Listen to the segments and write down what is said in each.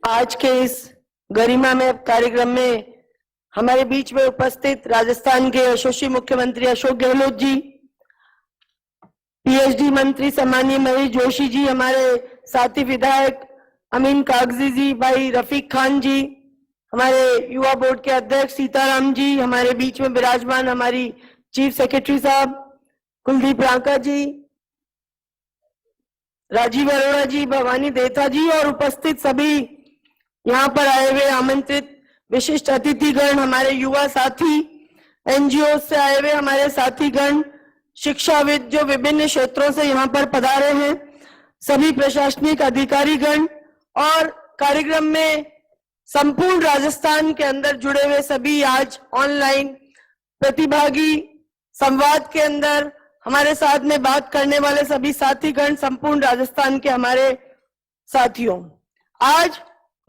आज के इस गरिमा में कार्यक्रम में हमारे बीच में उपस्थित राजस्थान के यशस्वी मुख्यमंत्री अशोक गहलोत जी, पीएचडी मंत्री सम्मानीय महेश जोशी जी, हमारे साथी विधायक अमीन कागजी जी, भाई रफीक खान जी, हमारे युवा बोर्ड के अध्यक्ष सीताराम जी, हमारे बीच में विराजमान हमारी चीफ सेक्रेटरी साहब कुलदीप रांका जी, राजीव अरोड़ा जी, भवानी देथा जी और उपस्थित सभी यहाँ पर आए हुए आमंत्रित विशिष्ट अतिथिगण, हमारे युवा साथी, एनजीओ से आए हुए हमारे साथीगण, शिक्षाविद जो विभिन्न क्षेत्रों से यहाँ पर पधारे हैं, सभी प्रशासनिक अधिकारीगण और कार्यक्रम में संपूर्ण राजस्थान के अंदर जुड़े हुए सभी आज ऑनलाइन प्रतिभागी, संवाद के अंदर हमारे साथ में बात करने वाले सभी साथीगण, संपूर्ण राजस्थान के हमारे साथियों, आज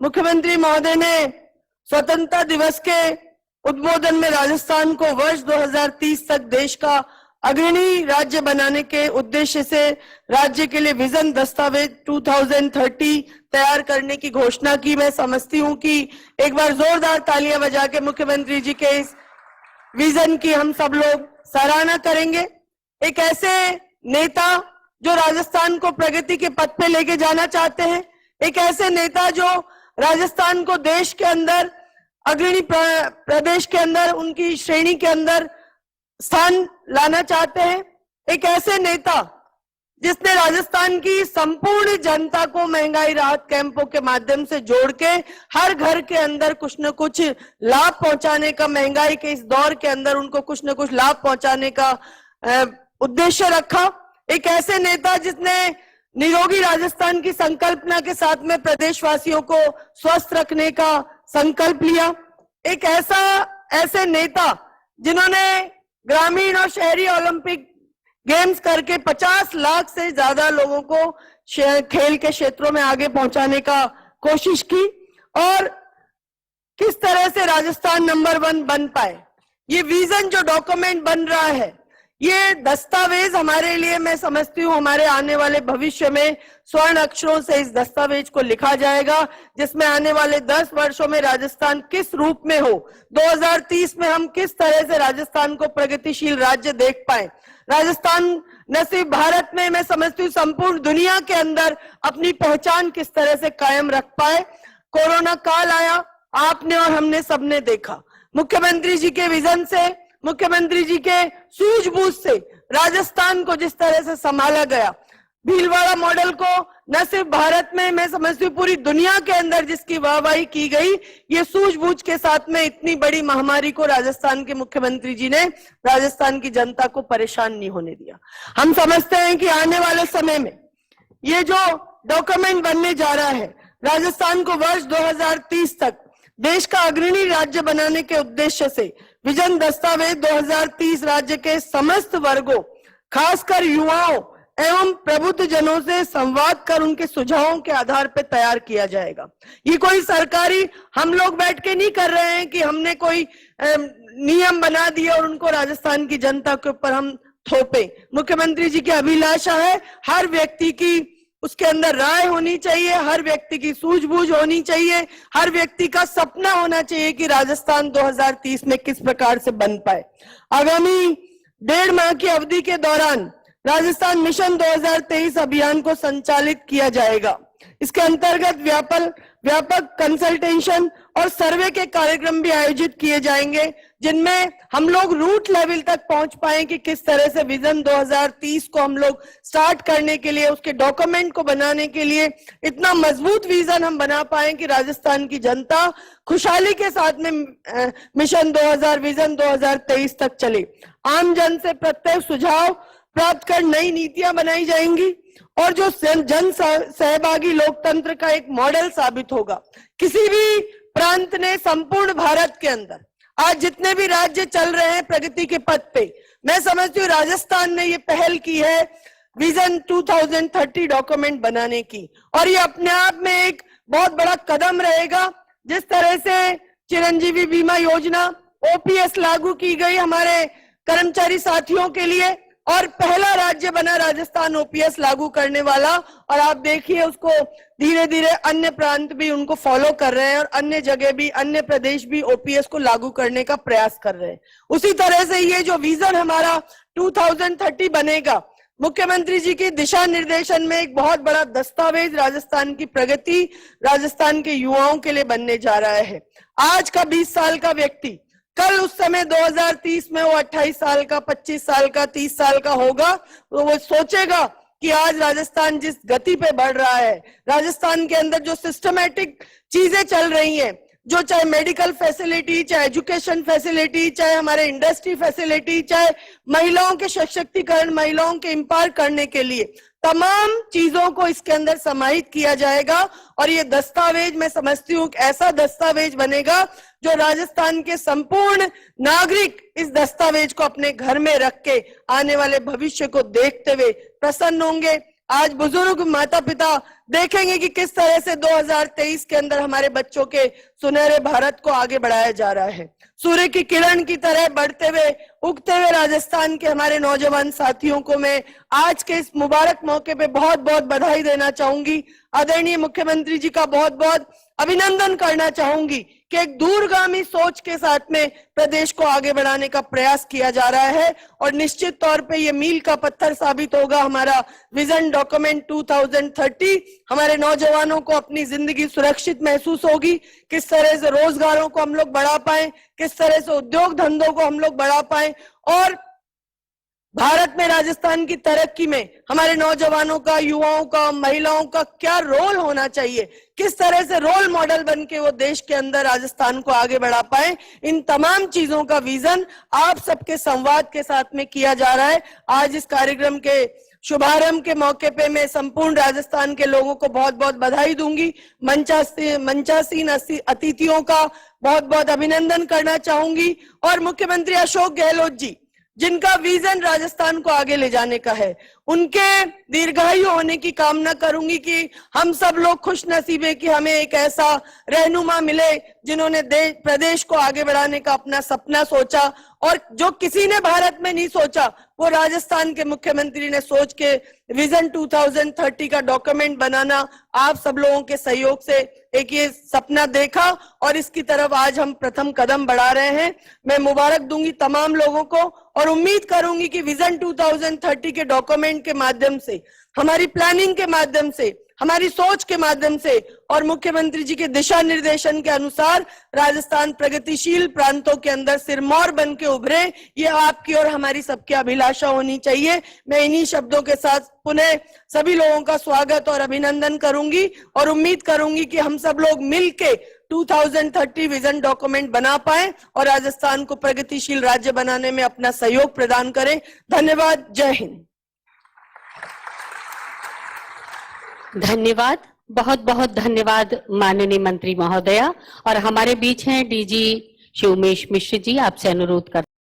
मुख्यमंत्री महोदय ने स्वतंत्रता दिवस के उद्बोधन में राजस्थान को वर्ष 2030 तक देश का अग्रणी राज्य बनाने के उद्देश्य से राज्य के लिए विजन दस्तावेज 2030 तैयार करने की घोषणा की। मैं समझती हूं कि एक बार जोरदार तालियां बजा के मुख्यमंत्री जी के इस विजन की हम सब लोग सराहना करेंगे। एक ऐसे नेता जो राजस्थान को प्रगति के पथ पे लेके जाना चाहते हैं, एक ऐसे नेता जो राजस्थान को देश के अंदर अग्रणी प्रदेश के अंदर उनकी श्रेणी के अंदर स्थान लाना चाहते हैं, एक ऐसे नेता जिसने राजस्थान की संपूर्ण जनता को महंगाई राहत कैंपों के माध्यम से जोड़ के हर घर के अंदर कुछ न कुछ लाभ पहुंचाने का, महंगाई के इस दौर के अंदर उनको कुछ न कुछ लाभ पहुंचाने का उद्देश्य रखा। एक ऐसे नेता जिसने निरोगी राजस्थान की संकल्पना के साथ में प्रदेशवासियों को स्वस्थ रखने का संकल्प लिया। एक ऐसे नेता जिन्होंने ग्रामीण और शहरी ओलंपिक गेम्स करके 50 लाख से ज्यादा लोगों को खेल के क्षेत्रों में आगे पहुंचाने का कोशिश की और किस तरह से राजस्थान नंबर 1 बन पाए। ये विजन जो डॉक्यूमेंट बन रहा है, ये दस्तावेज हमारे लिए, मैं समझती हूँ हमारे आने वाले भविष्य में स्वर्ण अक्षरों से इस दस्तावेज को लिखा जाएगा, जिसमें आने वाले 10 वर्षों में राजस्थान किस रूप में हो, 2030 में हम किस तरह से राजस्थान को प्रगतिशील राज्य देख पाए। राजस्थान न सिर्फ भारत में, मैं समझती हूँ संपूर्ण दुनिया के अंदर अपनी पहचान किस तरह से कायम रख पाए। कोरोना काल आया, आपने और हमने सबने देखा, मुख्यमंत्री जी के विजन से, मुख्यमंत्री जी के सूझबूझ से राजस्थान को जिस तरह से संभाला गया, भीलवाड़ा मॉडल को न सिर्फ भारत में, मैं समझती हूँ पूरी दुनिया के अंदर जिसकी वाहवाही की गई, ये सूझबूझ के साथ में इतनी बड़ी महामारी को राजस्थान के मुख्यमंत्री जी ने राजस्थान की जनता को परेशान नहीं होने दिया। हम समझते हैं कि आने वाले समय में ये जो डॉक्यूमेंट बनने जा रहा है, राजस्थान को वर्ष 2030 तक देश का अग्रणी राज्य बनाने के उद्देश्य से विजन दस्तावेज 2030 राज्य के समस्त वर्गों, खासकर युवाओं एवं प्रबुद्ध जनों से संवाद कर उनके सुझावों के आधार पर तैयार किया जाएगा। ये कोई सरकारी हम लोग बैठ के नहीं कर रहे हैं कि हमने कोई नियम बना दिए और उनको राजस्थान की जनता के ऊपर हम थोपे। मुख्यमंत्री जी की अभिलाषा है हर व्यक्ति की उसके अंदर राय होनी चाहिए, हर व्यक्ति की सूझबूझ होनी चाहिए, हर व्यक्ति का सपना होना चाहिए कि राजस्थान 2030 में किस प्रकार से बन पाए। आगामी 1.5 माह की अवधि के दौरान राजस्थान मिशन 2023 अभियान को संचालित किया जाएगा। इसके अंतर्गत व्यापक कंसल्टेशन और सर्वे के कार्यक्रम भी आयोजित किए जाएंगे, जिनमें हम लोग रूट लेवल तक पहुंच पाए कि किस तरह से विजन 2030 को हम लोग स्टार्ट करने के लिए, उसके डॉक्यूमेंट को बनाने के लिए इतना मजबूत विजन हम बना पाए कि राजस्थान की जनता खुशहाली के साथ में विजन 2023 तक चले। आम जन से प्रत्येक सुझाव प्राप्त कर नई नीतियां बनाई जाएंगी और जो जन सहभागी लोकतंत्र का एक मॉडल साबित होगा। किसी भी प्रांत ने संपूर्ण भारत के अंदर आज जितने भी राज्य चल रहे हैं प्रगति के पथ पे, मैं समझती हूँ राजस्थान ने ये पहल की है विजन 2030 डॉक्यूमेंट बनाने की, और ये अपने आप में एक बहुत बड़ा कदम रहेगा। जिस तरह से चिरंजीवी बीमा योजना, ओपीएस लागू की गई हमारे कर्मचारी साथियों के लिए, और पहला राज्य बना राजस्थान ओपीएस लागू करने वाला। और आप देखिए उसको धीरे धीरे अन्य प्रांत भी उनको फॉलो कर रहे हैं और अन्य जगह भी, अन्य प्रदेश भी ओपीएस को लागू करने का प्रयास कर रहे हैं। उसी तरह से ये जो विजन हमारा 2030 बनेगा, मुख्यमंत्री जी के दिशा निर्देशन में एक बहुत बड़ा दस्तावेज राजस्थान की प्रगति, राजस्थान के युवाओं के लिए बनने जा रहा है। आज का 20 साल का व्यक्ति कल उस समय 2030 में वो 28 साल का, 25 साल का, 30 साल का होगा, तो वो सोचेगा कि आज राजस्थान जिस गति पे बढ़ रहा है, राजस्थान के अंदर जो सिस्टमैटिक चीजें चल रही हैं, जो चाहे मेडिकल फैसिलिटी, चाहे एजुकेशन फैसिलिटी, चाहे हमारे इंडस्ट्री फैसिलिटी, चाहे महिलाओं के सशक्तिकरण, महिलाओं के एम्पावर करने के लिए तमाम चीजों को इसके अंदर समाहित किया जाएगा। और ये दस्तावेज, मैं समझती हूँ ऐसा दस्तावेज बनेगा जो राजस्थान के संपूर्ण नागरिक इस दस्तावेज को अपने घर में रख के आने वाले भविष्य को देखते हुए प्रसन्न होंगे। आज बुजुर्ग माता पिता देखेंगे कि किस तरह से 2023 के अंदर हमारे बच्चों के सुनहरे भारत को आगे बढ़ाया जा रहा है। सूर्य की किरण की तरह बढ़ते हुए, उगते हुए राजस्थान के हमारे नौजवान साथियों को मैं आज के इस मुबारक मौके पे बहुत बहुत बधाई देना चाहूंगी। आदरणीय मुख्यमंत्री जी का बहुत बहुत अभिनंदन करना चाहूंगी कि एक दूरगामी सोच के साथ में प्रदेश को आगे बढ़ाने का प्रयास किया जा रहा है। और निश्चित तौर पे ये मील का पत्थर साबित होगा हमारा विजन डॉक्यूमेंट 2030। हमारे नौजवानों को अपनी जिंदगी सुरक्षित महसूस होगी, किस तरह से रोजगारों को हम लोग बढ़ा पाए, किस तरह से उद्योग धंधों को हम लोग बढ़ा पाए, और भारत में राजस्थान की तरक्की में हमारे नौजवानों का, युवाओं का, महिलाओं का क्या रोल होना चाहिए, किस तरह से रोल मॉडल बन के वो देश के अंदर राजस्थान को आगे बढ़ा पाए, इन तमाम चीजों का विजन आप सबके संवाद के साथ में किया जा रहा है। आज इस कार्यक्रम के शुभारंभ के मौके पे मैं संपूर्ण राजस्थान के लोगों को बहुत बहुत बधाई दूंगी। मंचासीन अतिथियों का बहुत बहुत अभिनंदन करना चाहूंगी। और मुख्यमंत्री अशोक गहलोत जी, जिनका विजन राजस्थान को आगे ले जाने का है, उनके दीर्घायु होने की कामना करूंगी कि हम सब लोग खुश नसीब है कि हमें एक ऐसा रहनुमा मिले जिन्होंने प्रदेश को आगे बढ़ाने का अपना सपना सोचा, और जो किसी ने भारत में नहीं सोचा वो राजस्थान के मुख्यमंत्री ने सोच के विजन 2030 का डॉक्यूमेंट बनाना, आप सब लोगों के सहयोग से एक ये सपना देखा और इसकी तरफ आज हम प्रथम कदम बढ़ा रहे हैं। मैं मुबारक दूंगी तमाम लोगों को और उम्मीद करूंगी कि विजन 2030 के डॉक्यूमेंट के माध्यम से, हमारी प्लानिंग के माध्यम से, हमारी सोच के माध्यम से और मुख्यमंत्री जी के दिशा निर्देशन के अनुसार राजस्थान प्रगतिशील प्रांतों के अंदर सिरमौर बन के उभरे, ये आपकी और हमारी सबकी अभिलाषा होनी चाहिए। मैं इन्हीं शब्दों के साथ पुनः सभी लोगों का स्वागत और अभिनंदन करूंगी और उम्मीद करूंगी कि हम सब लोग मिलके 2030 विजन डॉक्यूमेंट बना पाए और राजस्थान को प्रगतिशील राज्य बनाने में अपना सहयोग प्रदान करें। धन्यवाद। जय हिंद। धन्यवाद, बहुत बहुत धन्यवाद माननीय मंत्री महोदया। और हमारे बीच हैं डीजी शिवमेश मिश्र जी, आपसे अनुरोध करते